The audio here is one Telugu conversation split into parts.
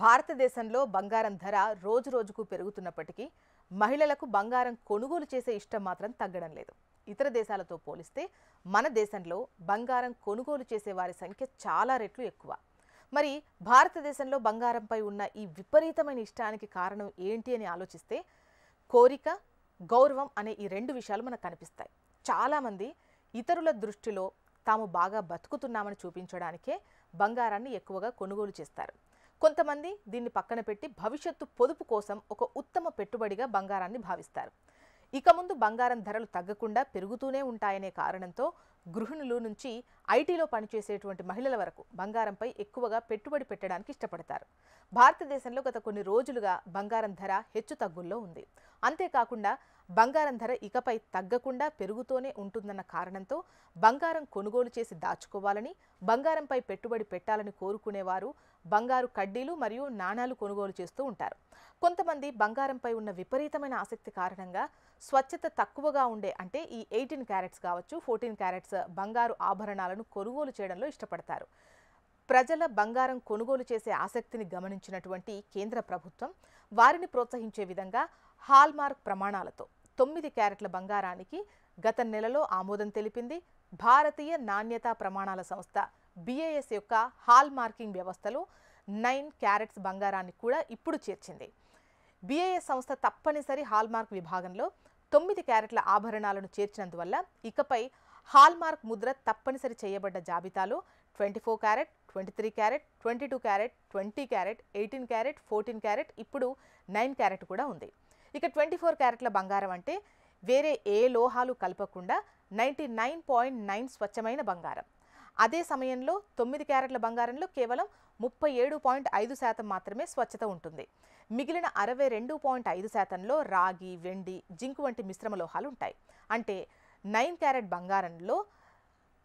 భారతదేశంలో బంగారం ధర రోజురోజుకు పెరుగుతున్నప్పటికీ మహిళలకు బంగారం కొనుగోలు చేసే ఇష్టం మాత్రం తగ్గడం లేదు. ఇతర దేశాలతో పోలిస్తే మన దేశంలో బంగారం కొనుగోలు చేసే వారి సంఖ్య చాలా రెట్లు ఎక్కువ. మరి భారతదేశంలో బంగారంపై ఉన్న ఈ విపరీతమైన ఇష్టానికి కారణం ఏంటి అని ఆలోచిస్తే కోరిక, గౌరవం అనే ఈ రెండు విషయాలు మనకు కనిపిస్తాయి. చాలామంది ఇతరుల దృష్టిలో తాము బాగా బతుకుతున్నామని చూపించడానికే బంగారాన్ని ఎక్కువగా కొనుగోలు చేస్తారు. కొంతమంది దీన్ని పక్కన పెట్టి భవిష్యత్తు పొదుపు కోసం ఒక ఉత్తమ పెట్టుబడిగా బంగారాన్ని భావిస్తారు. ఇక ముందు బంగారం ధరలు తగ్గకుండా పెరుగుతూనే ఉంటాయనే కారణంతో గృహిణుల నుంచి ఐటీలో పనిచేసేటువంటి మహిళల వరకు బంగారంపై ఎక్కువగా పెట్టుబడి పెట్టడానికి ఇష్టపడతారు. భారతదేశంలో గత కొన్ని రోజులుగా బంగారం ధర హెచ్చు తగ్గుల్లో ఉంది. అంతేకాకుండా బంగారం ధర ఇకపై తగ్గకుండా పెరుగుతూనే ఉంటుందన్న కారణంతో బంగారం కొనుగోలు చేసి దాచుకోవాలని, బంగారంపై పెట్టుబడి పెట్టాలని కోరుకునేవారు బంగారు కడ్డీలు మరియు నాణాలు కొనుగోలు చేస్తూ ఉంటారు. కొంతమంది బంగారంపై ఉన్న విపరీతమైన ఆసక్తి కారణంగా స్వచ్ఛత తక్కువగా ఉండే అంటే ఈ 18 క్యారెట్స్ కావచ్చు, 14 క్యారెట్స్ బంగారు ఆభరణాలను కొనుగోలు చేయడంలో ఇష్టపడతారు. ప్రజల బంగారం కొనుగోలు చేసే ఆసక్తిని గమనించినటువంటి కేంద్ర ప్రభుత్వం వారిని ప్రోత్సహించే విధంగా హాల్మార్క్ ప్రమాణాలతో 9 క్యారెట్ల బంగారానికి గత నెలలో ఆమోదం తెలిపింది. భారతీయ నాణ్యతా ప్రమాణాల సంస్థ BIS యొక్క హాల్ మార్కింగ్ వ్యవస్థలో 9 క్యారెట్స్ బంగారాన్ని కూడా ఇప్పుడు చేర్చింది. BIS సంస్థ తప్పనిసరి హాల్మార్క్ విభాగంలో 9 క్యారెట్ల ఆభరణాలను చేర్చినందువల్ల ఇకపై హాల్మార్క్ ముద్ర తప్పనిసరి చేయబడ్డ జాబితాలో 24 carrot, 23 carrot, 22 carrot, 20 carrot, 18 carrot, 14 carrot, ఇప్పుడు 9 క్యారెట్ కూడా ఉంది. ఇక 24 క్యారెట్ల బంగారం అంటే వేరే ఏ లోహాలు కలపకుండా 99.9 స్వచ్ఛమైన బంగారం. అదే సమయంలో 9 క్యారెట్ల బంగారంలో కేవలం 37.5% మాత్రమే స్వచ్ఛత ఉంటుంది. మిగిలిన 62.5%లో రాగి, వెండి, జింక్ వంటి మిశ్రమ లోహాలు ఉంటాయి. అంటే 9 క్యారెట్ బంగారంలో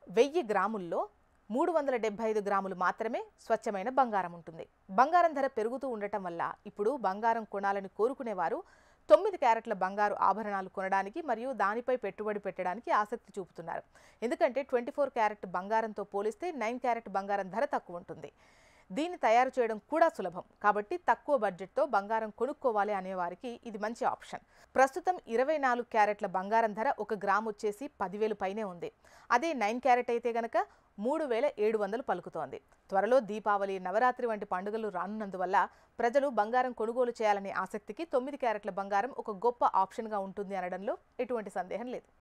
1000 గ్రాముల్లో 375 గ్రాములు మాత్రమే స్వచ్ఛమైన బంగారం ఉంటుంది. బంగారం ధర పెరుగుతూ ఉండటం వల్ల ఇప్పుడు బంగారం కొనాలని కోరుకునేవారు 9 క్యారెట్ల బంగారు ఆభరణాలు కొనడానికి మరియు దానిపై పెట్టుబడి పెట్టడానికి ఆసక్తి చూపుతున్నారు. ఎందుకంటే 24 క్యారెట్ బంగారంతో పోలిస్తే 9 క్యారెట్ బంగారం ధర తక్కువ ఉంటుంది. దీన్ని తయారు చేయడం కూడా సులభం కాబట్టి తక్కువ బడ్జెట్తో బంగారం కొనుక్కోవాలి అనేవారికి ఇది మంచి ఆప్షన్. ప్రస్తుతం 24 క్యారెట్ల బంగారం ధర 1 గ్రామ్ వచ్చేసి 10,000 పైనే ఉంది. అదే 9 క్యారెట్ అయితే గనక 3,700 పలుకుతోంది. త్వరలో దీపావళి, నవరాత్రి వంటి పండుగలు రానున్నందువల్ల ప్రజలు బంగారం కొనుగోలు చేయాలనే ఆసక్తికి 9 క్యారెట్ల బంగారం ఒక గొప్ప ఆప్షన్గా ఉంటుంది అనడంలో ఎటువంటి సందేహం లేదు.